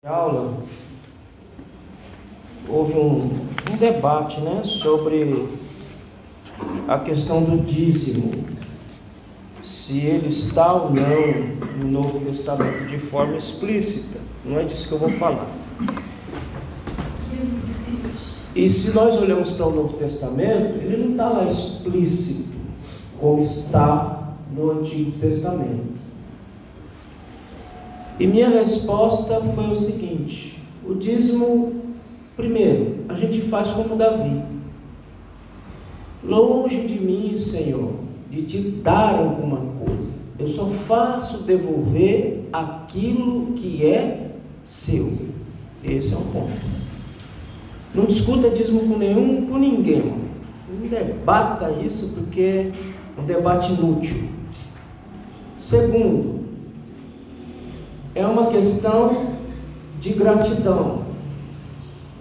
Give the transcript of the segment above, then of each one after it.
Aula, houve um debate, sobre a questão do dízimo, se ele está ou não no Novo Testamento de forma explícita. Não é disso que eu vou falar. E se nós olhamos para o Novo Testamento, ele não está lá explícito como está no Antigo Testamento. E minha resposta foi o seguinte: o dízimo, primeiro, a gente faz como Davi. Longe de mim, Senhor, de te dar alguma coisa. Eu só faço devolver aquilo que é seu. Esse é um ponto. Não discuta dízimo com ninguém, mano. Não debata isso, porque é um debate inútil. Segundo, é uma questão de gratidão,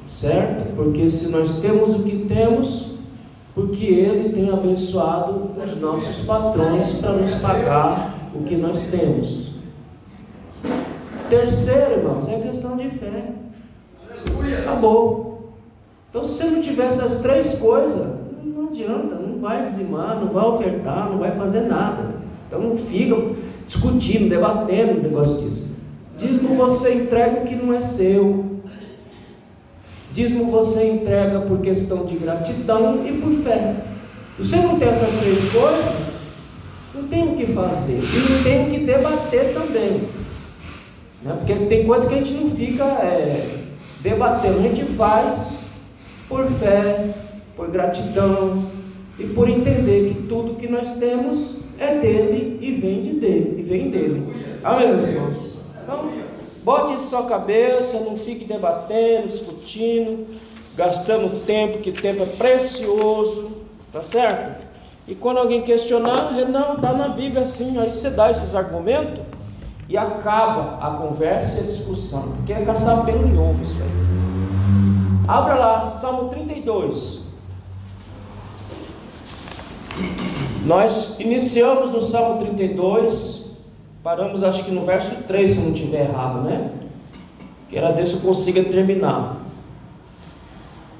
certo? Porque se nós temos o que temos, porque Ele tem abençoado os nossos patrões para nos pagar o que nós temos. Terceiro, irmãos, é questão de fé. Acabou. Então, se você não tiver essas três coisas, não adianta, não vai dizimar, não vai ofertar, não vai fazer nada. Então, não fica discutindo, debatendo o negócio disso. Dízimo você entrega o que não é seu. Dízimo você entrega por questão de gratidão e por fé. Se você não tem essas três coisas, não tem o que fazer. E não tem o que debater também, Porque tem coisas que a gente não fica debatendo. A gente faz por fé, por gratidão e por entender que tudo que nós temos é dele e vem dele. Amém, meus irmãos? Então, bote isso na sua cabeça, não fique debatendo, discutindo, gastando tempo, que tempo é precioso, tá certo? E quando alguém questionar, não, está na Bíblia assim, aí você dá esses argumentos e acaba a conversa e a discussão, porque é caçar pelo em ovo isso aí. Abra lá, Salmo 32. Nós iniciamos no Salmo 32, paramos acho que no verso 3, se eu não estiver errado, Queira Deus que eu consiga terminar.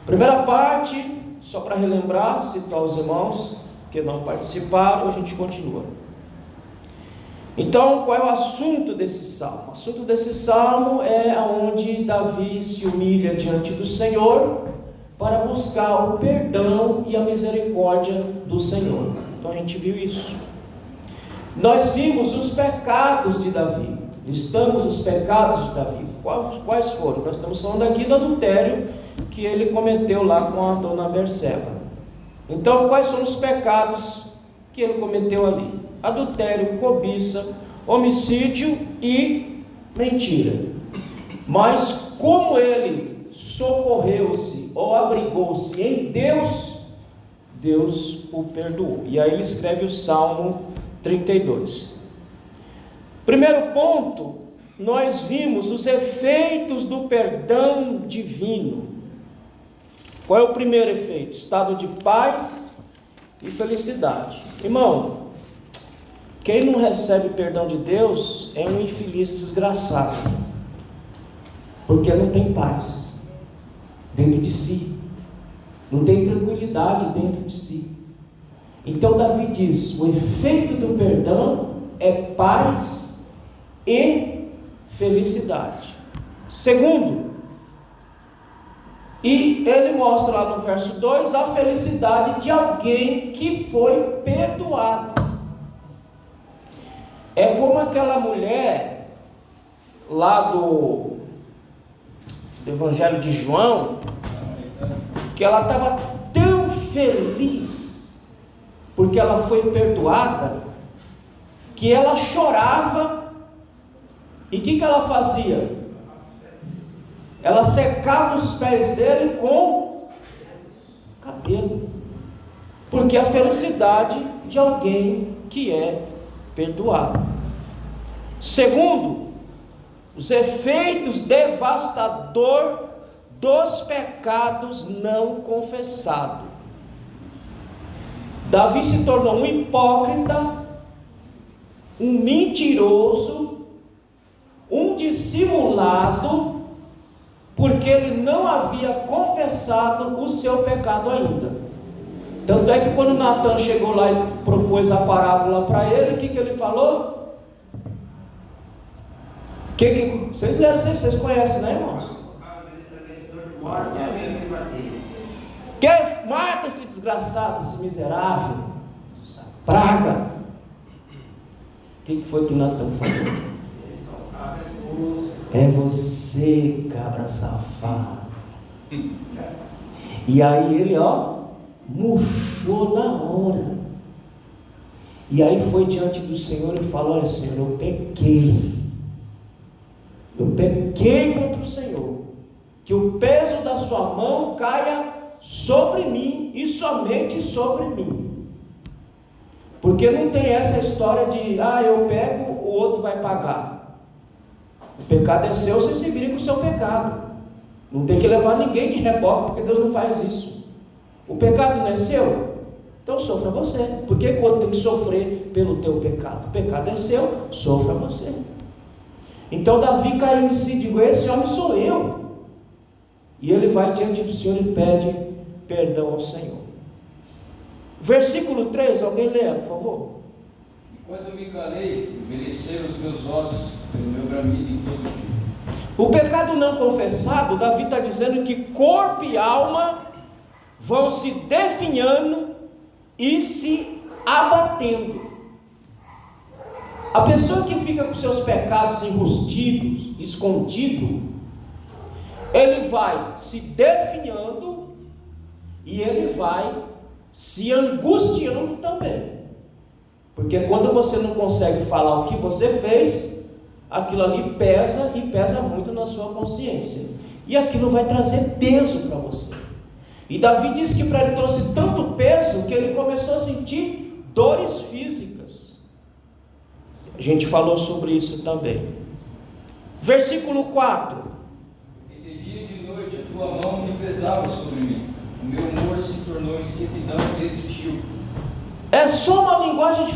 Primeira parte, só para relembrar, citar os irmãos que não participaram, a gente continua. Então, qual é o assunto desse salmo? O assunto desse salmo é onde Davi se humilha diante do Senhor para buscar o perdão e a misericórdia do Senhor. Então a gente viu isso. Nós vimos os pecados de Davi, listamos os pecados de Davi. Quais foram? Nós estamos falando aqui do adultério que ele cometeu lá com a dona Berseba. Então, quais são os pecados que ele cometeu ali? Adultério, cobiça, homicídio e mentira. Mas como ele socorreu-se ou abrigou-se em Deus, Deus o perdoou. E aí ele escreve o Salmo 32. Primeiro ponto, nós vimos os efeitos do perdão divino. Qual é o primeiro efeito? Estado de paz e felicidade. Irmão, quem não recebe perdão de Deus é um infeliz desgraçado, porque não tem paz dentro de si, não tem tranquilidade dentro de si. Então Davi diz: o efeito do perdão é paz e felicidade. Segundo, e ele mostra lá no verso 2 a felicidade de alguém que foi perdoado. É como aquela mulher lá do Evangelho de João, que ela estava tão feliz porque ela foi perdoada, que ela chorava. E o que ela fazia? Ela secava os pés dele com cabelo, porque a felicidade de alguém que é perdoado. Segundo, os efeitos devastadores dos pecados não confessados. Davi se tornou um hipócrita, um mentiroso, um dissimulado porque ele não havia confessado o seu pecado ainda. Tanto é que quando Natan chegou lá e propôs a parábola para ele, o que ele falou? Vocês leram, vocês conhecem, né, irmãos? Quem mata esse desgraçado, esse miserável, essa praga? O que foi que Natan falou? É você, cabra safado. E aí ele, murchou na hora. E aí foi diante do Senhor e falou: olha, Senhor, eu pequei contra o Senhor, que o peso da sua mão caia sobre mim e somente sobre mim. Porque não tem essa história de, eu pego, o outro vai pagar. O pecado é seu, você se vira com o seu pecado. Não tem que levar ninguém de reboque, porque Deus não faz isso. O pecado não é seu? Então sofra você. Por que o outro tem que sofrer pelo teu pecado? O pecado é seu, sofra você. Então Davi caiu em si e digo: esse homem sou eu. E ele vai diante do Senhor e pede perdão ao Senhor. Versículo 3, alguém lê, por favor. Enquanto eu me calei, envelheceram os meus ossos pelo meu bramido em todo dia. O pecado não confessado, Davi está dizendo que corpo e alma vão se definhando e se abatendo. A pessoa que fica com seus pecados enrustidos, escondido, ele vai se definhando e ele vai se angustiando também. Porque quando você não consegue falar o que você fez, aquilo ali pesa e pesa muito na sua consciência. E aquilo vai trazer peso para você. E Davi disse que para ele trouxe tanto peso que ele começou a sentir dores físicas. A gente falou sobre isso também. Versículo 4. E de dia e de noite a tua mão me pesava sobre mim. O meu humor se tornou em sequidão desse tipo. É só uma linguagem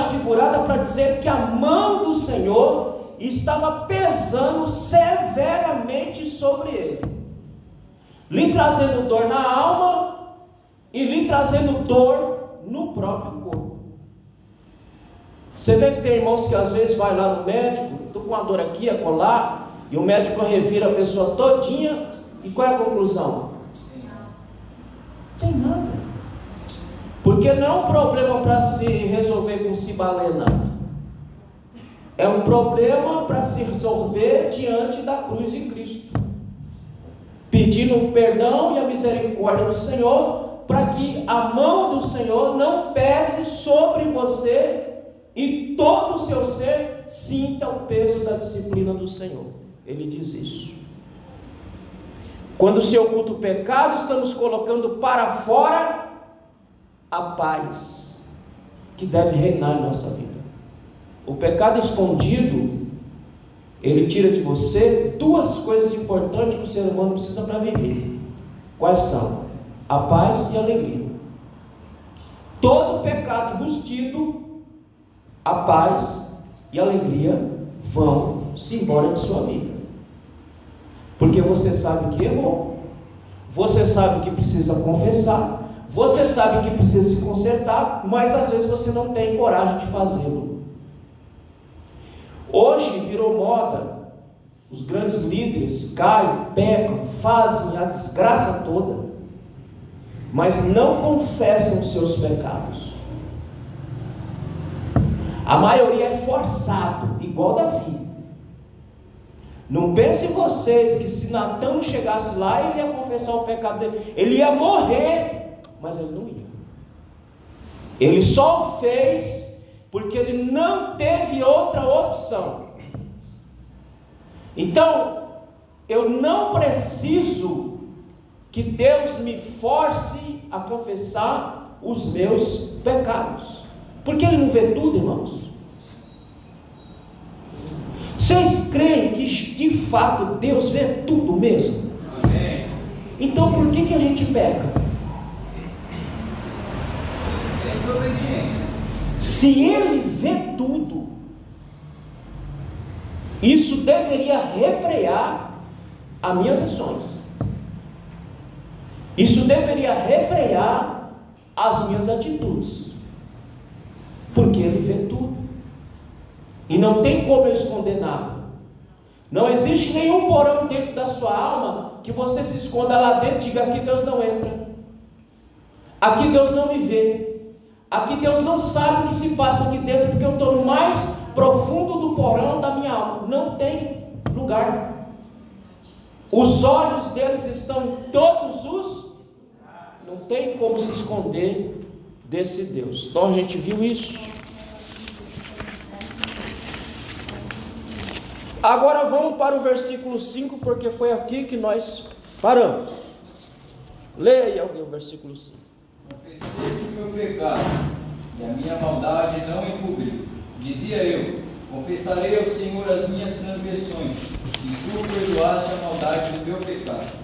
figurada para dizer que a mão do Senhor estava pesando severamente sobre ele, lhe trazendo dor na alma e lhe trazendo dor no próprio corpo. Você vê que tem irmãos que às vezes vai lá no médico, estou com uma dor aqui, acolá, e o médico revira a pessoa todinha, e qual é a conclusão? Não tem nada. Porque não é um problema para se resolver com cibalena, é um problema para se resolver diante da cruz de Cristo, pedindo o perdão e a misericórdia do Senhor, para que a mão do Senhor não pese sobre você e todo o seu ser sinta o peso da disciplina do Senhor. Ele diz isso. Quando se oculta o pecado, estamos colocando para fora a paz que deve reinar em nossa vida. O pecado escondido, ele tira de você duas coisas importantes que o ser humano precisa para viver. Quais são? A paz e a alegria. Todo pecado enrustido, a paz e a alegria vão-se embora de sua vida. Porque você sabe que errou, você sabe que precisa confessar, você sabe que precisa se consertar, mas às vezes você não tem coragem de fazê-lo. Hoje virou moda, os grandes líderes caem, pecam, fazem a desgraça toda, mas não confessam os seus pecados. A maioria é forçado, igual Davi. Não pensem vocês que se Natan chegasse lá, ele ia confessar o pecado dele, ele ia morrer, mas ele não ia. Ele só o fez porque ele não teve outra opção. Então, eu não preciso que Deus me force a confessar os meus pecados, porque Ele não vê tudo, irmãos. Vocês creem que de fato Deus vê tudo mesmo? Amém. Então por que a gente peca? É desobediente. Se Ele vê tudo, isso deveria refrear as minhas ações. Isso deveria refrear as minhas atitudes, porque Ele vê tudo, e não tem como eu esconder nada. Não existe nenhum porão dentro da sua alma que você se esconda lá dentro e diga: aqui Deus não entra, aqui Deus não me vê, aqui Deus não sabe o que se passa aqui dentro, porque eu estou no mais profundo do porão da minha alma. Não tem lugar. Os olhos deles estão em todos os... Não tem como se esconder desse Deus. Então a gente viu isso. Agora vamos para o versículo 5, porque foi aqui que nós paramos. Leia aí alguém o versículo 5. Confessei o meu pecado, e a minha maldade não encobri. Dizia eu: confessarei ao Senhor as minhas transgressões, e tu perdoaste a maldade do meu pecado.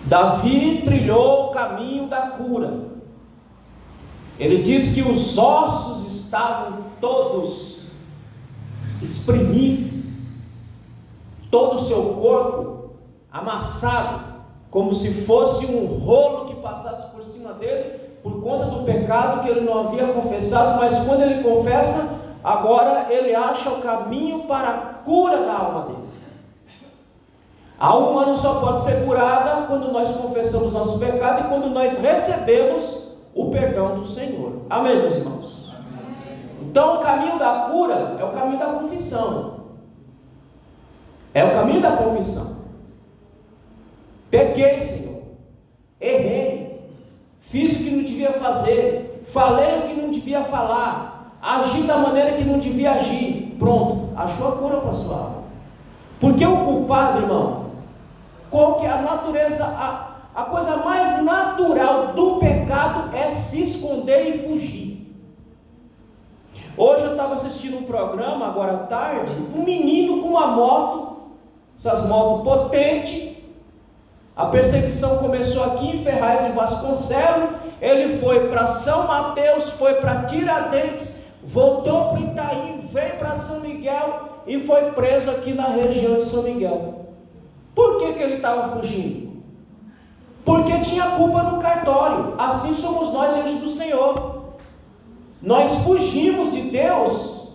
Davi trilhou o caminho da cura. Ele diz que os ossos estavam todos espremidos, todo o seu corpo amassado, como se fosse um rolo que passasse por cima dele, por conta do pecado que ele não havia confessado. Mas quando ele confessa, agora ele acha o caminho para a cura da alma dele. A alma humana só pode ser curada quando nós confessamos nosso pecado e quando nós recebemos o perdão do Senhor. Amém, meus irmãos? Amém. Então o caminho da cura é o caminho da confissão. É o caminho da confissão. Pequei, Senhor, errei, fiz o que não devia fazer, falei o que não devia falar, agi da maneira que não devia agir. Pronto, achou a cura para a sua alma. Porque o culpado, irmão, qual que é a natureza, a coisa mais natural do pecado é se esconder e fugir. Hoje eu estava assistindo um programa, agora à tarde, um menino com uma moto, essas motos potentes. A perseguição começou aqui em Ferraz de Vasconcelos, ele foi para São Mateus, foi para Tiradentes, voltou para Itaim, veio para São Miguel e foi preso aqui na região de São Miguel. Por que ele estava fugindo? Porque tinha culpa no cartório. Assim somos nós diante do Senhor. Nós fugimos de Deus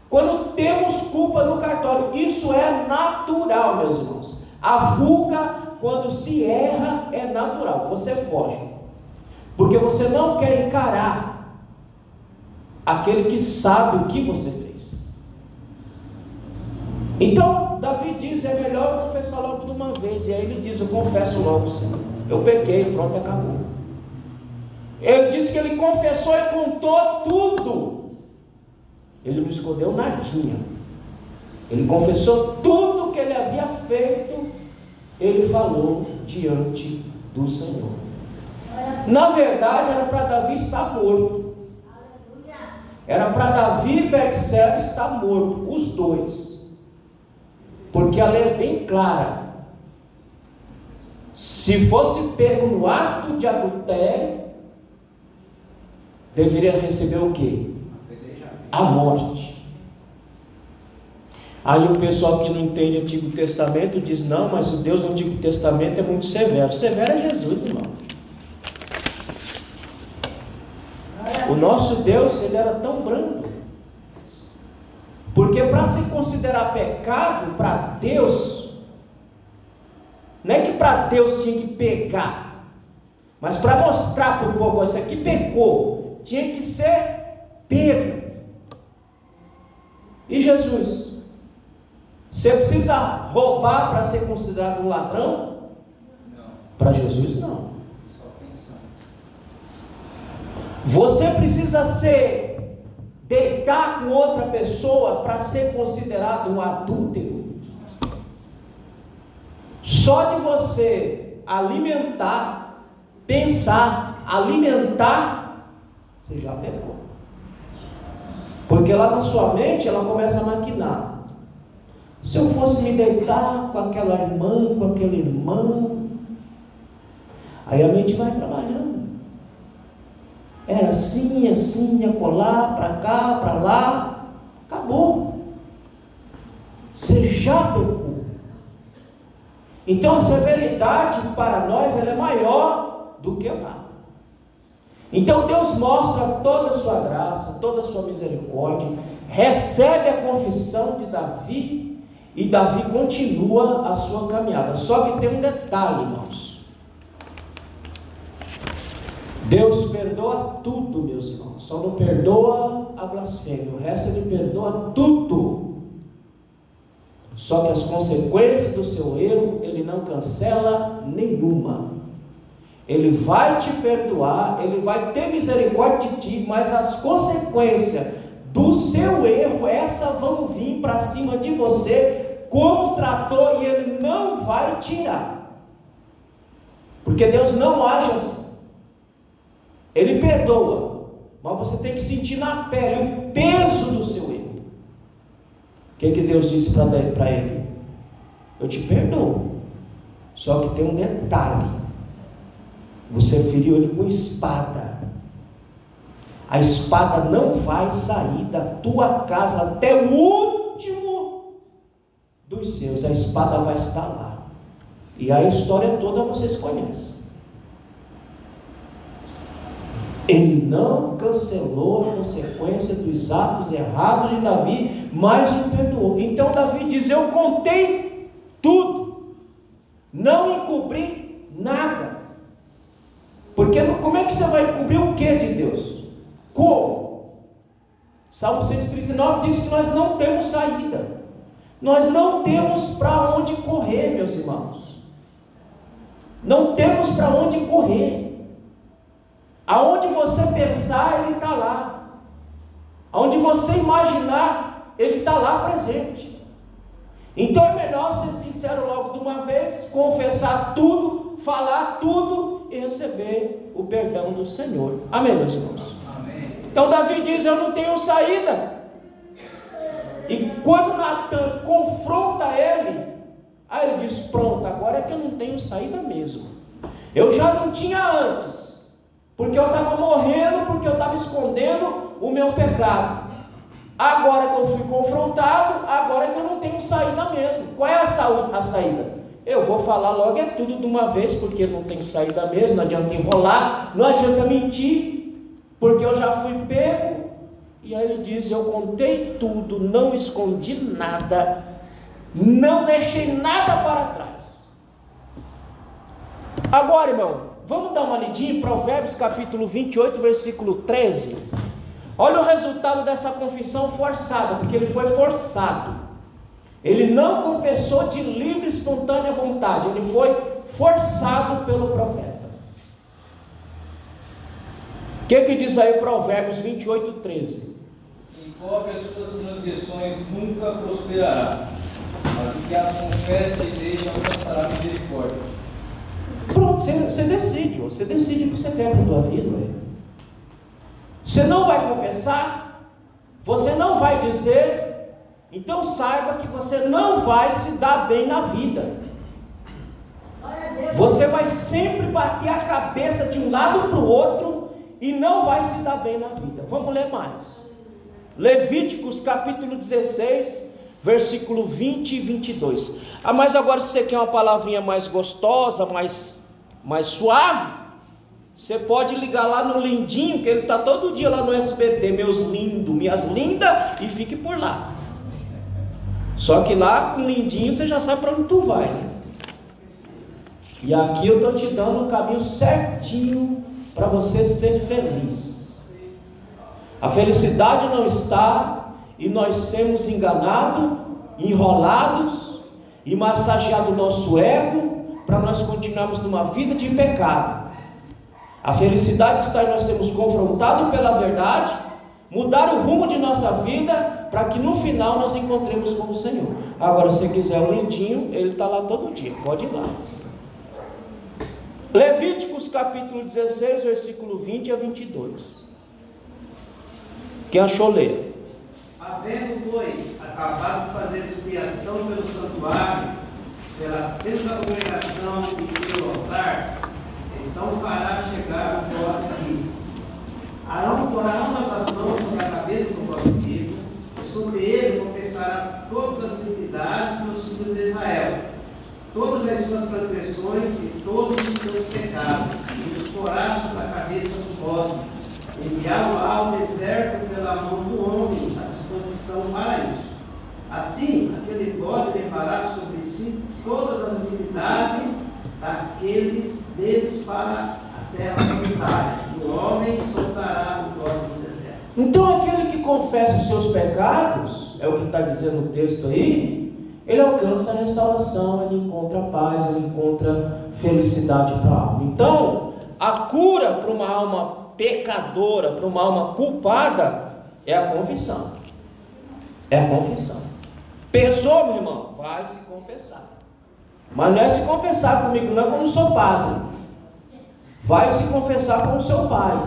quando temos culpa no cartório. Isso é natural, meus irmãos. A fuga, quando se erra, é natural. Você foge, porque você não quer encarar aquele que sabe o que você fez. Então Davi diz: é melhor eu confessar logo de uma vez. E aí ele diz: eu confesso logo, Senhor, eu pequei, pronto, acabou. Ele diz que ele confessou e contou tudo. Ele não escondeu nadinha. Ele confessou tudo que ele havia feito. Ele falou diante do Senhor. Na verdade, era para Davi estar morto. Era para Davi e Betseba estar morto, os dois. Porque a lei é bem clara. Se fosse pego no ato de adultério, deveria receber o quê? A morte. Aí o pessoal que não entende o Antigo Testamento diz: não, mas o Deus do Antigo Testamento é muito severo. Severo é Jesus, irmão. O nosso Deus, ele era tão brando. Porque para se considerar pecado, para Deus, não é que para Deus tinha que pegar, mas para mostrar para o povo: isso aqui pecou, tinha que ser pego. E Jesus? Você precisa roubar para ser considerado um ladrão? Não. Para Jesus, não. Só pensando. Você precisa deitar com outra pessoa para ser considerado um adúltero? Só de você alimentar, pensar, alimentar, você já pecou. Porque lá na sua mente ela começa a maquinar: se eu fosse me deitar com aquela irmã, com aquele irmão. Aí a mente vai trabalhando. Era assim, assim, ia colar, para cá, para lá. Acabou. Você já pecou. Então a severidade para nós ela é maior do que lá. Então Deus mostra toda a sua graça, toda a sua misericórdia, recebe a confissão de Davi, e Davi continua a sua caminhada. Só que tem um detalhe, irmãos. Deus perdoa tudo, meus irmãos. Só não perdoa a blasfêmia. O resto Ele perdoa tudo. Só que as consequências do seu erro Ele não cancela nenhuma. Ele vai te perdoar, Ele vai ter misericórdia de ti, mas as consequências do seu erro, essas vão vir para cima de você, como tratou, e Ele não vai tirar. Porque Deus não age assim. Ele perdoa, mas você tem que sentir na pele o peso do seu erro. O que Deus disse para ele? Eu te perdoo, só que tem um detalhe: você feriu ele com espada. A espada não vai sair da tua casa até o último dos seus. A espada vai estar lá. E a história toda vocês conhecem. Ele não cancelou a consequência dos atos errados de Davi, mas o perdoou. Então Davi diz: eu contei tudo, não encobri nada. Porque como é que você vai encobrir o que de Deus? Como? Salmo 139 diz que nós não temos saída. Nós não temos para onde correr, meus irmãos. Não temos para onde correr. Aonde você pensar, Ele está lá. Aonde você imaginar, Ele está lá presente. Então é melhor ser sincero logo de uma vez, confessar tudo, falar tudo e receber o perdão do Senhor. Amém, meus irmãos? Amém. Então Davi diz: eu não tenho saída. E quando Natan confronta ele, aí ele diz: pronto, agora é que eu não tenho saída mesmo. Eu já não tinha antes, porque eu estava morrendo, porque eu estava escondendo o meu pecado. Agora que eu fui confrontado, agora é que eu não tenho saída mesmo. Qual é a saída? Eu vou falar logo é tudo de uma vez, porque não tem saída mesmo, não adianta enrolar, não adianta mentir, porque eu já fui pego. E aí ele diz: eu contei tudo, não escondi nada, não deixei nada para trás. Agora, irmão, vamos dar uma lidinha em Provérbios capítulo 28, versículo 13. Olha o resultado dessa confissão forçada, porque ele foi forçado. Ele não confessou de livre e espontânea vontade, ele foi forçado pelo profeta. O que diz aí Provérbios 28, 13? Encobre as suas transgressões nunca prosperará, mas o que as confessa e deixa alcançará misericórdia. Pronto, você decide o que você quer para a tua vida. Você não vai confessar, você não vai dizer. Então saiba que você não vai se dar bem na vida. Você vai sempre bater a cabeça de um lado para o outro e não vai se dar bem na vida. Vamos ler mais. Levíticos capítulo 16, versículo 20 e 22. Mas agora se você quer uma palavrinha mais gostosa, mais suave, você pode ligar lá no Lindinho, que ele está todo dia lá no SBT, meus lindos, minhas lindas, e fique por lá. Só que lá com o Lindinho você já sabe para onde tu vai, né? E aqui eu estou te dando o caminho certinho para você ser feliz. A felicidade não está em nós sermos enganados, enrolados e massageado o nosso ego para nós continuarmos numa vida de pecado. A felicidade está em nós sermos confrontados pela verdade, mudar o rumo de nossa vida, para que no final nós encontremos com o Senhor. Agora, se você quiser o Lindinho, ele está lá todo dia, pode ir lá. Levíticos capítulo 16, versículo 20 a 22. Quem achou, lê. Havendo, pois, acabado de fazer expiação pelo santuário, pela congregação e pelo altar, então fará chegar o pó aqui. Arão porá ambas as mãos sobre a cabeça do cordeiro, e sobre ele confessará todas as iniquidades dos filhos de Israel, todas as suas transgressões e todos os seus pecados, e os porá sobre a cabeça do bode, enviá-lo ao deserto pela mão do homem, à disposição para isso. Assim, aquele bode levará sobre si todas as iniquidades daqueles deles para a terra solitária, e o homem soltará o bode do deserto. Então aquele que confessa os seus pecados, é o que está dizendo o texto aí, ele alcança a restauração, ele encontra paz, ele encontra felicidade para a alma. Então, a cura para uma alma pecadora, para uma alma culpada, é a confissão. É a confissão. Pensou, meu irmão? Vai se confessar. Mas não é se confessar comigo, não, como sou padre. Vai se confessar com o seu pai.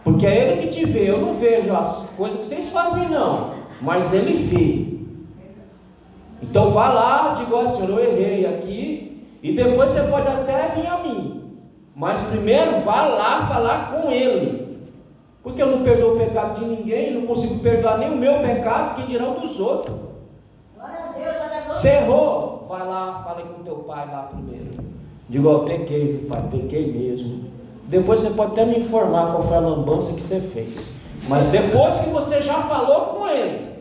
Porque é ele que te vê. Eu não vejo as coisas que vocês fazem, não. Mas ele vê. Então vá lá, diga assim: eu errei aqui. E depois você pode até vir a mim. Mas primeiro vá lá falar com ele. Porque eu não perdoo o pecado de ninguém. Não consigo perdoar nem o meu pecado, quem dirá o dos outros. Você errou, vai lá, fala com teu pai lá primeiro. Diga: ó, pequei, pai, pequei mesmo. Depois você pode até me informar qual foi a lambança que você fez. Mas depois que você já falou com ele,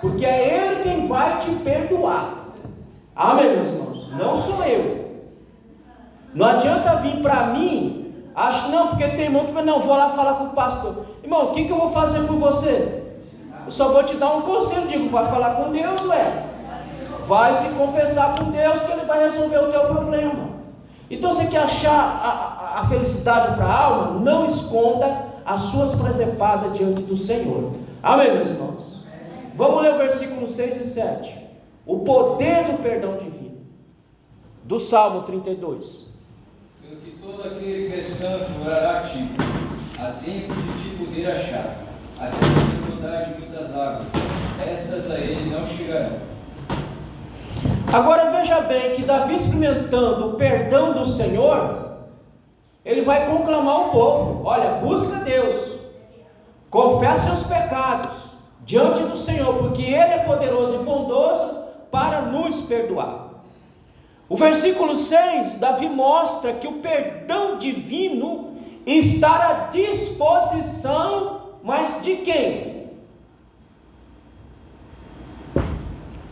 porque é ele quem vai te perdoar. Amém, meus irmãos? Não sou eu. Não adianta vir para mim, acho que não, porque tem irmão que não, vou lá falar com o pastor. Irmão, o que eu vou fazer por você? Eu só vou te dar um conselho, digo: vai falar com Deus, ué. Vai se confessar com Deus que ele vai resolver o teu problema. Então você quer achar a felicidade para a alma? Não esconda as suas presepadas diante do Senhor. Amém, meus irmãos? Vamos ler o versículo 6 e 7. O poder do perdão divino. Do Salmo 32. Pelo que todo aquele que é santo orará a ti, a tempo de te poder achar, a tempo de mudar de muitas águas, estas a ele não chegarão. Agora veja bem que Davi, experimentando o perdão do Senhor, ele vai conclamar o povo: olha, busca Deus, confessa seus pecados diante do Senhor, porque Ele é poderoso e bondoso para nos perdoar. O versículo 6, Davi mostra que o perdão divino está à disposição, mas de quem?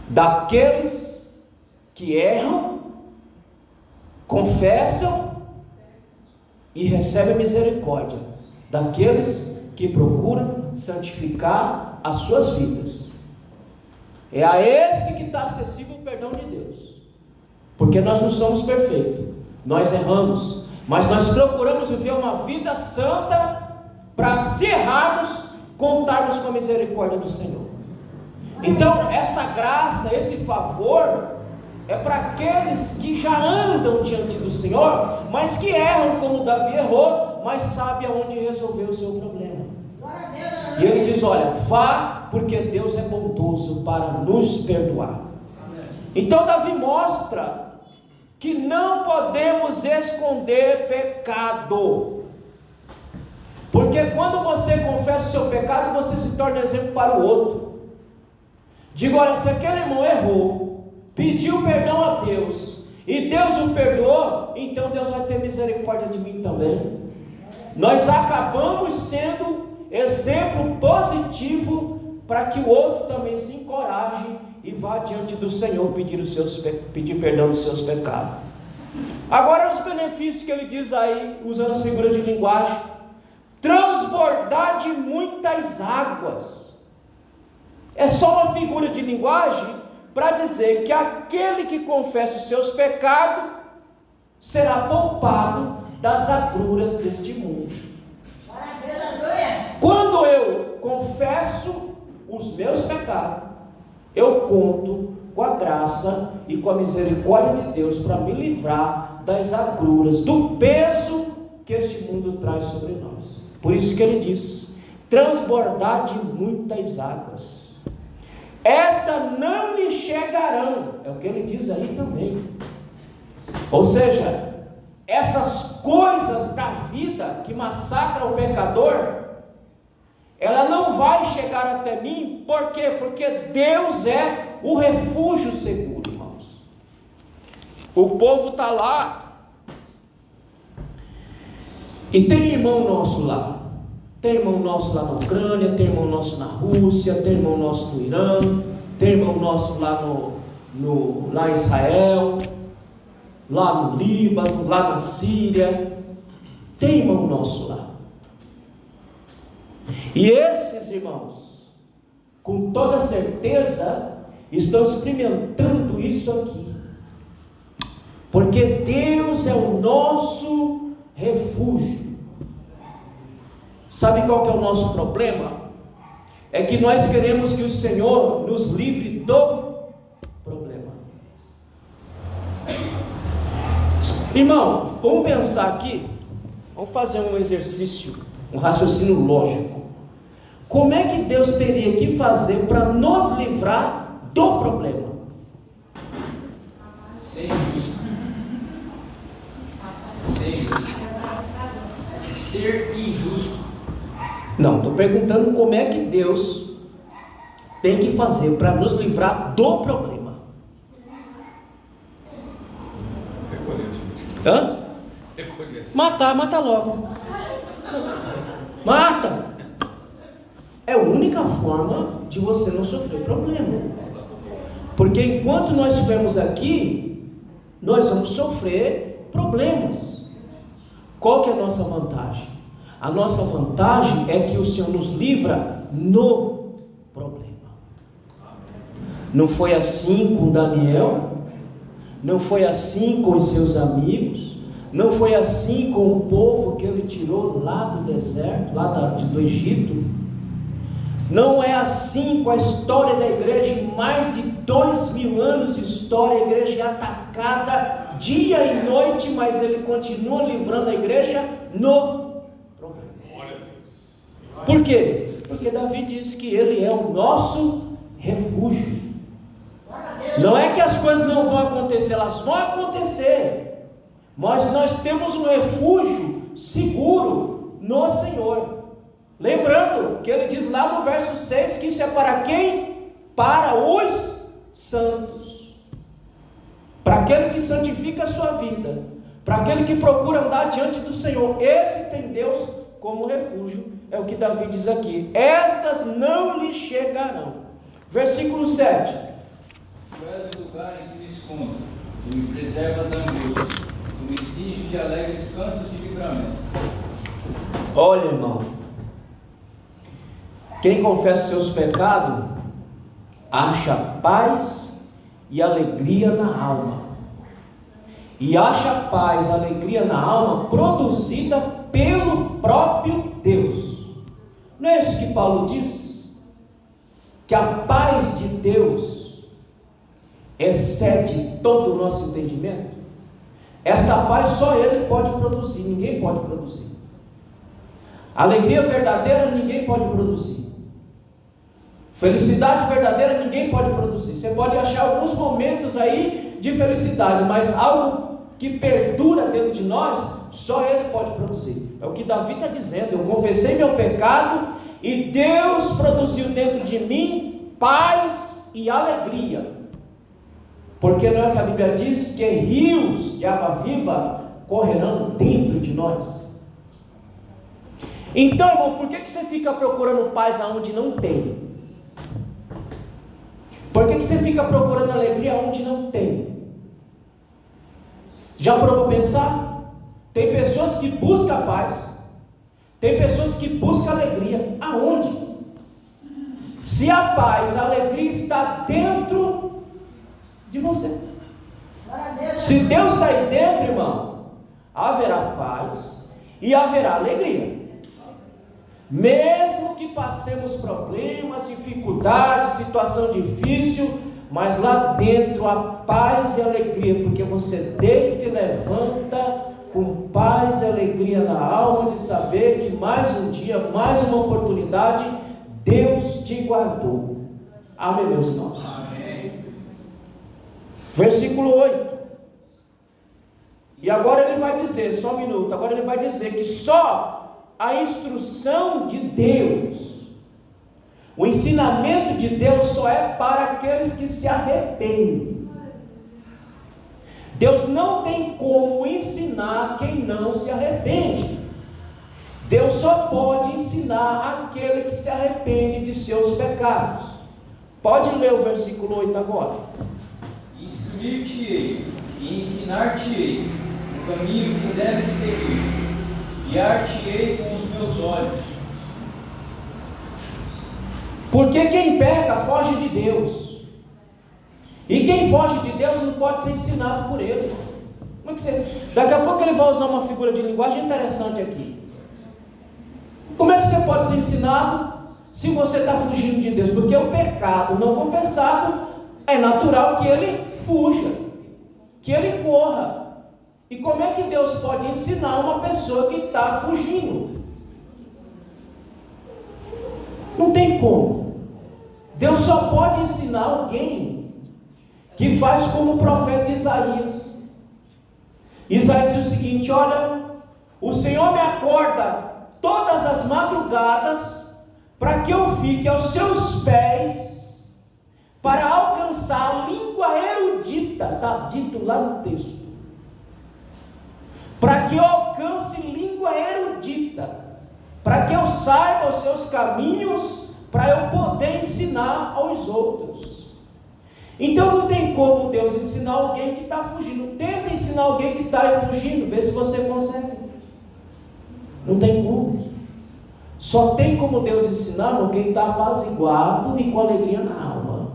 Daqueles que erram, confessam e recebem misericórdia, daqueles que procuram santificar as suas vidas. É a esse que está acessível o perdão de Deus, porque nós não somos perfeitos, nós erramos, mas nós procuramos viver uma vida santa para, se errarmos, contarmos com a misericórdia do Senhor. Então essa graça, esse favor é para aqueles que já andam diante do Senhor, mas que erram como Davi errou, mas sabe aonde resolver o seu problema. E ele diz: olha, vá, porque Deus é bondoso para nos perdoar. Então Davi mostra que não podemos esconder pecado, porque quando você confessa o seu pecado, você se torna exemplo para o outro. Digo: olha, se aquele irmão errou, pediu perdão a Deus, e Deus o perdoou, então Deus vai ter misericórdia de mim também. Nós acabamos sendo exemplo positivo para que o outro também se encoraje e vá diante do Senhor pedir perdão dos seus pecados. Agora os benefícios que ele diz aí, usando as figuras de linguagem: transbordar de muitas águas. É só uma figura de linguagem para dizer que aquele que confessa os seus pecados será poupado das agruras deste mundo. Quando eu confesso os meus pecados, eu conto com a graça e com a misericórdia de Deus para me livrar das agruras, do peso que este mundo traz sobre nós. Por isso que ele diz: transbordar de muitas águas. Estas não lhe chegarão, é o que ele diz aí também. Ou seja, essas coisas da vida que massacram o pecador, ela não vai chegar até mim. Por quê? Porque Deus é o refúgio seguro, irmãos. O povo está lá. E tem irmão nosso lá. Tem irmão nosso lá na Ucrânia, tem irmão nosso na Rússia, tem irmão nosso no Irã, tem irmão nosso lá lá em Israel, lá no Líbano, lá na Síria. Tem irmão nosso lá. E esses irmãos, com toda certeza, estão experimentando isso aqui. Porque Deus é o nosso refúgio. Sabe qual que é o nosso problema? É que nós queremos que o Senhor nos livre do problema. Irmão, vamos pensar aqui. Vamos fazer um exercício, um raciocínio lógico. Como é que Deus teria que fazer para nos livrar do problema? Ser injusto. Ser injusto. Ser injusto. Não, estou perguntando como é que Deus tem que fazer para nos livrar do problema. Hã? Mata logo. Mata. É a única forma de você não sofrer problema. Porque enquanto nós estivermos aqui, nós vamos sofrer problemas. Qual que é a nossa vantagem? A nossa vantagem é que o Senhor nos livra no problema. Não foi assim com Daniel, não foi assim com os seus amigos, não foi assim com o povo que ele tirou lá do deserto, do Egito. Não é assim com a história da igreja, mais de 2000 anos de história, a igreja é atacada dia e noite, mas ele continua livrando a igreja no problema. Por quê? Porque Davi diz que ele é o nosso refúgio. Não é que as coisas não vão acontecer, elas vão acontecer, mas nós temos um refúgio seguro no Senhor. Lembrando que ele diz lá no verso 6 que isso é para quem? Para os santos, para aquele que santifica a sua vida, para aquele que procura andar diante do Senhor. Esse tem Deus como refúgio, é o que Davi diz aqui: estas não lhe chegarão. Versículo 7: Tu és o lugar em que me escondo, tu me preservas da angústia, tu me cinges de alegres cantos de livramento. Olha, irmão, quem confessa seus pecados acha paz e alegria na alma, e acha paz e alegria na alma produzida pelo próprio Deus. Não é isso que Paulo diz? Que a paz de Deus excede todo o nosso entendimento. Esta paz só Ele pode produzir, ninguém pode produzir. Alegria verdadeira ninguém pode produzir. Felicidade verdadeira ninguém pode produzir. Você pode achar alguns momentos aí de felicidade, mas algo que perdura dentro de nós, só Ele pode produzir. É o que Davi está dizendo: eu confessei meu pecado e Deus produziu dentro de mim paz e alegria. Porque não é que a Bíblia diz que rios de água viva correrão dentro de nós? Então, irmão, por que você fica procurando paz aonde não tem? Por que você fica procurando alegria onde não tem? Já parou para pensar? Tem pessoas que buscam paz, tem pessoas que buscam alegria. Aonde? Se a paz, a alegria está dentro de você. Se Deus está aí dentro, irmão, haverá paz e haverá alegria. Mesmo que passemos problemas, dificuldades, situação difícil, mas lá dentro há paz e alegria, porque você deita e levanta com paz e alegria na alma, de saber que mais um dia, mais uma oportunidade, Deus te guardou. Amém, meus irmãos? Amém. Versículo 8. E agora ele vai dizer, só um minuto, agora ele vai dizer que só a instrução de Deus, o ensinamento de Deus só é para aqueles que se arrependem. Deus não tem como ensinar quem não se arrepende. Deus só pode ensinar aquele que se arrepende de seus pecados. Pode ler o versículo 8 agora. Instruir-te-ei e ensinar-te-ei o caminho que deves seguir, guiar-te-ei com os meus olhos. Porque quem peca foge de Deus. E quem foge de Deus não pode ser ensinado por Ele. Como é que você... Daqui a pouco ele vai usar uma figura de linguagem interessante aqui. Como é que você pode ser ensinado se você está fugindo de Deus? Porque o pecado não confessado é natural que ele fuja, que ele corra. E como é que Deus pode ensinar uma pessoa que está fugindo? Não tem como. Deus só pode ensinar alguém que faz como o profeta Isaías. Isaías diz o seguinte: olha, o Senhor me acorda todas as madrugadas para que eu fique aos seus pés, para alcançar a língua erudita. Está dito lá no texto. Para que eu alcance língua erudita, para que eu saiba os seus caminhos, para eu poder ensinar aos outros. Então não tem como Deus ensinar alguém que está fugindo. Tenta ensinar alguém que está fugindo, vê se você consegue. Não tem como. Só tem como Deus ensinar quem está apaziguado e com alegria na alma.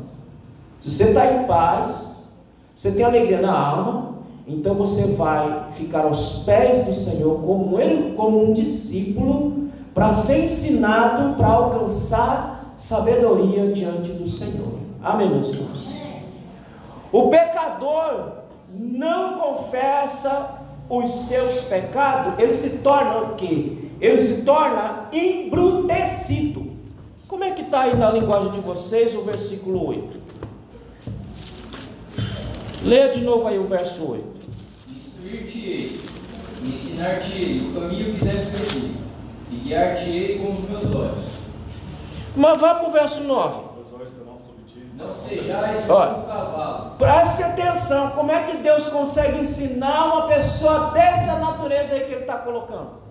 Se você está em paz, você tem alegria na alma, então você vai ficar aos pés do Senhor como um discípulo, para ser ensinado, para alcançar sabedoria diante do Senhor. Amém, meus irmãos? O pecador não confessa os seus pecados, ele se torna o quê? Ele se torna embrutecido. Como é que está aí na linguagem de vocês o versículo 8? Leia de novo aí o verso 8. Instruir-te-ei, ensinar-te-ei o caminho que deve seguir, e guiar-te-ei com os meus olhos. Mas vá para o verso 9. Não sejais como um cavalo. Preste atenção, como é que Deus consegue ensinar uma pessoa dessa natureza aí que Ele está colocando?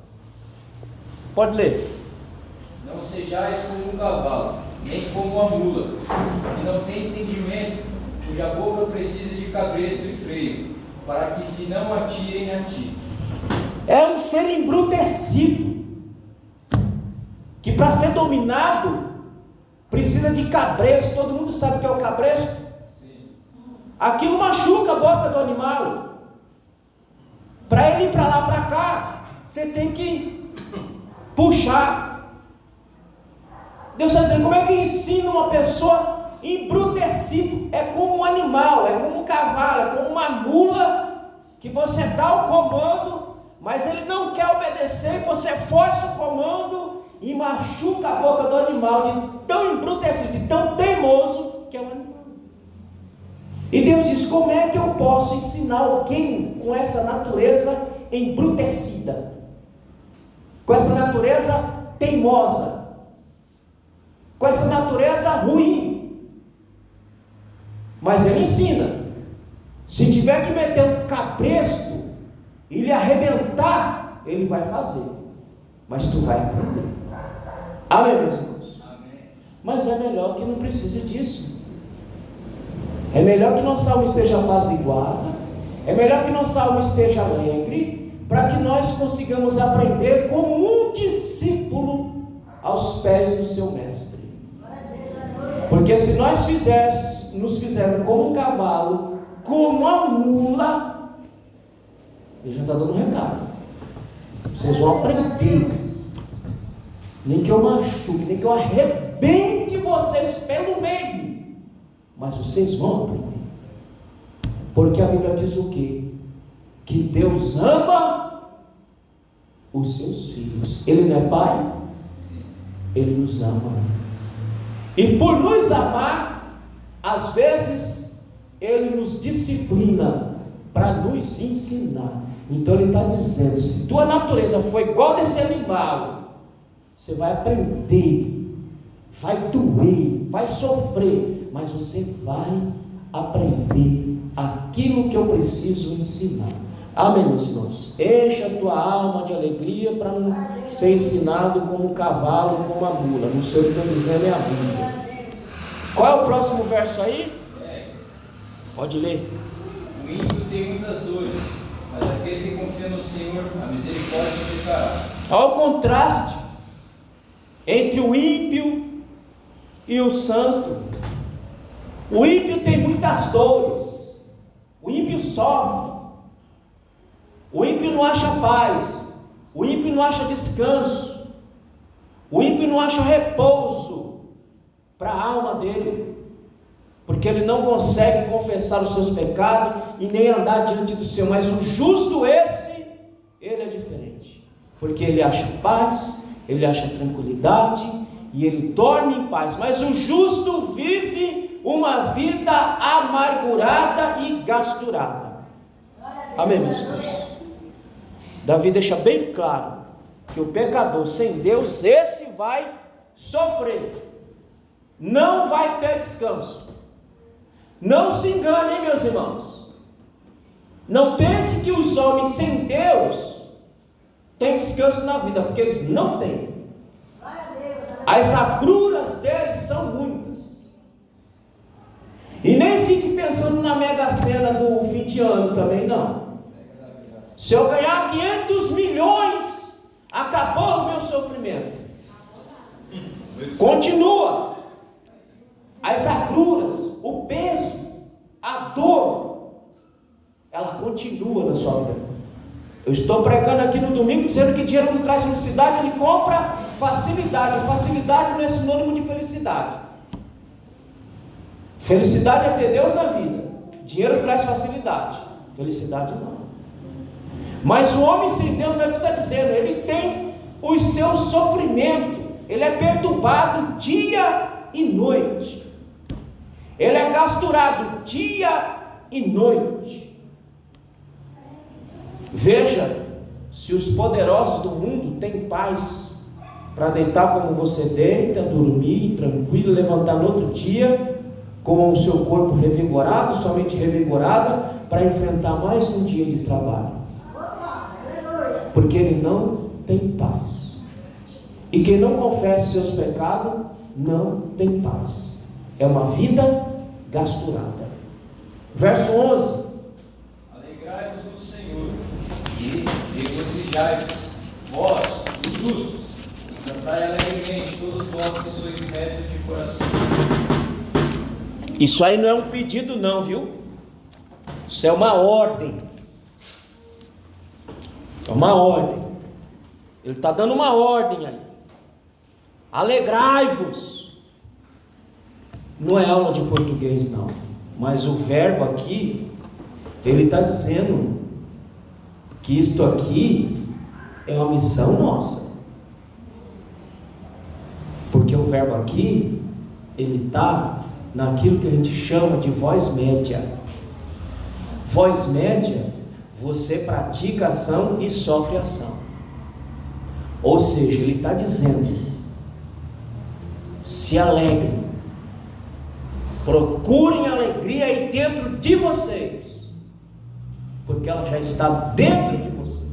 Pode ler. Não sejais como um cavalo, nem como uma mula, que não tem entendimento, cuja boca precisa de cabresto e freio, para que se não atirem a ti. É um ser embrutecido, que para ser dominado precisa de cabresto. Todo mundo sabe o que é o cabresto? Sim. Aquilo machuca a boca do animal. Para ele ir para lá, para cá, você tem que puxar. Deus está dizendo, como é que ensina uma pessoa embrutecido? É como um animal, é como um cavalo, é como uma mula, que você dá o comando, mas ele não quer obedecer, você força o comando e machuca a boca do animal, de tão embrutecido, de tão teimoso que é o animal. E Deus diz, como é que eu posso ensinar alguém com essa natureza embrutecida, com essa natureza teimosa, com essa natureza ruim? Mas Ele ensina. Se tiver que meter um cabresto e lhe arrebentar, Ele vai fazer, mas tu vai aprender. Amém, meus irmãos? Amém. Mas é melhor que não precise disso. É melhor que nossa alma esteja apaziguada, é melhor que nossa alma esteja alegre, para que nós consigamos aprender como um discípulo aos pés do seu mestre. Porque se nós nos fizermos como um cavalo, como a mula, ele já está dando um recado. Vocês vão aprender. Nem que eu machuque, nem que eu arrebente vocês pelo meio, mas vocês vão aprender. Porque a Bíblia diz o quê? Que Deus ama os seus filhos. Ele não é pai? Ele nos ama. E por nos amar, às vezes Ele nos disciplina para nos ensinar. Então Ele está dizendo, se tua natureza foi igual desse animal, você vai aprender, vai doer, vai sofrer, mas você vai aprender aquilo que eu preciso ensinar. Amém, meus irmãos? Encha a tua alma de alegria para não ser ensinado como um cavalo, como uma mula. Não sei o que estou dizendo, é a Bíblia. Qual é o próximo verso aí? Pode ler. O ímpio tem muitas dores, mas aquele que confia no Senhor, a misericórdia secará. Olha o contraste entre o ímpio e o santo. O ímpio tem muitas dores, o ímpio sofre, o ímpio não acha paz, o ímpio não acha descanso, o ímpio não acha repouso para a alma dele, porque ele não consegue confessar os seus pecados e nem andar diante do Senhor. Mas o justo, esse, ele é diferente, porque ele acha paz, ele acha tranquilidade e ele dorme em paz. Mas o justo vive uma vida amargurada e gasturada. Amém, meus irmãos? Davi deixa bem claro que o pecador sem Deus, esse vai sofrer, não vai ter descanso. Não se enganem, meus irmãos. Não pense que os homens sem Deus têm descanso na vida, porque eles não têm. As agruras deles são muitas. E nem fique pensando na mega sena do fim de ano também, não. Se eu ganhar 500 milhões, acabou o meu sofrimento. Continua. As agruras, o peso, a dor, ela continua na sua vida. Eu estou pregando aqui no domingo dizendo que dinheiro não traz felicidade, ele compra facilidade. Facilidade não é sinônimo de felicidade. Felicidade é ter Deus na vida. Dinheiro traz facilidade, felicidade não. Mas o homem sem Deus, na vida está dizendo, ele tem os seus sofrimentos, ele é perturbado dia e noite. Ele é gasturado dia e noite. Veja, se os poderosos do mundo têm paz para deitar como você deita, dormir tranquilo, levantar no outro dia com o seu corpo revigorado, somente revigorado, para enfrentar mais um dia de trabalho. Porque ele não tem paz. E quem não confessa seus pecados não tem paz. É uma vida gasturada. Verso 11. Alegrai-vos no Senhor e regozijai-vos, vós, os justos, e cantai alegremente, todos vós que sois retos de coração. Isso aí não é um pedido não, viu? Isso é uma ordem. É uma ordem. Ele está dando uma ordem aí. Alegrai-vos. Não é aula de português não, mas o verbo aqui, ele está dizendo que isto aqui é uma missão nossa, porque o verbo aqui, ele está naquilo que a gente chama de voz média. Voz média, você pratica ação e sofre ação. Ou seja, ele está dizendo, se alegrem, procurem alegria aí dentro de vocês, porque ela já está dentro de você.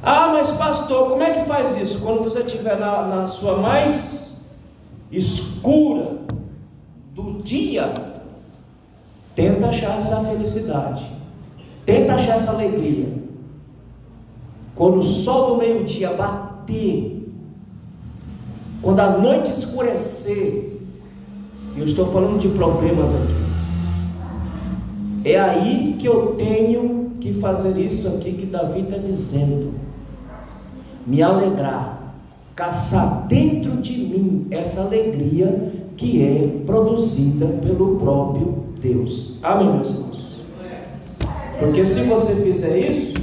Ah, mas pastor, como é que faz isso? Quando você estiver na sua mais escura do dia, tenta achar essa felicidade, tenta achar essa alegria. Quando o sol do meio-dia bater, quando a noite escurecer, eu estou falando de problemas aqui, é aí que eu tenho que fazer isso aqui que Davi está dizendo, me alegrar, caçar dentro de mim essa alegria que é produzida pelo próprio Deus. Amém, meus irmãos? Porque se você fizer isso,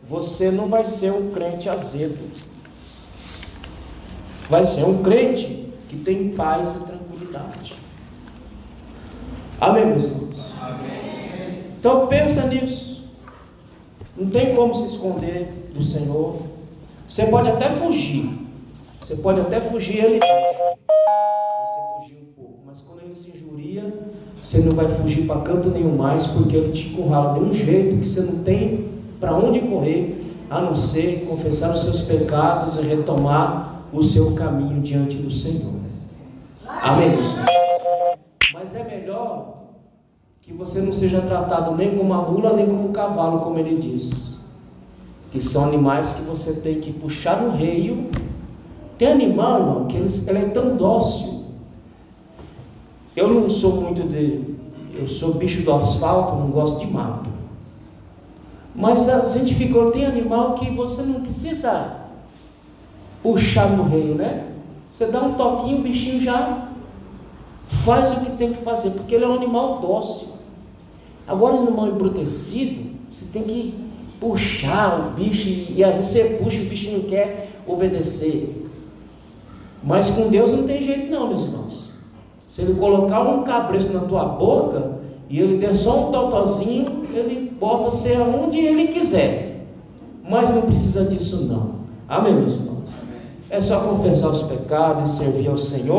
você não vai ser um crente azedo, vai ser um crente que tem paz e tranquilidade. Amém, meus irmãos? Amém. Então pensa nisso. Não tem como se esconder do Senhor. Você pode até fugir. Ele deixa você fugir um pouco. Mas quando ele se injuria, você não vai fugir para canto nenhum mais, porque ele te encurrala de um jeito que você não tem para onde correr, a não ser confessar os seus pecados e retomar o seu caminho diante do Senhor. Amém, meus irmãos? Mas é melhor que você não seja tratado nem como uma mula, nem como um cavalo, como ele diz, que são animais que você tem que puxar no reio. Tem animal, irmão, que ele é tão dócil. Eu não sou muito eu sou bicho do asfalto, não gosto de mato. Mas a gente ficou, tem animal que você não precisa puxar no reio, né? Você dá um toquinho, o bichinho já faz o que tem que fazer, porque ele é um animal dócil. Agora, um animal embrutecido, você tem que puxar o bicho, e às vezes você puxa, o bicho não quer obedecer. Mas com Deus não tem jeito não, meus irmãos. Se ele colocar um cabresto na tua boca, e ele der só um totozinho, ele bota você aonde ele quiser. Mas não precisa disso não. Amém, meus irmãos? É só confessar os pecados e servir ao Senhor.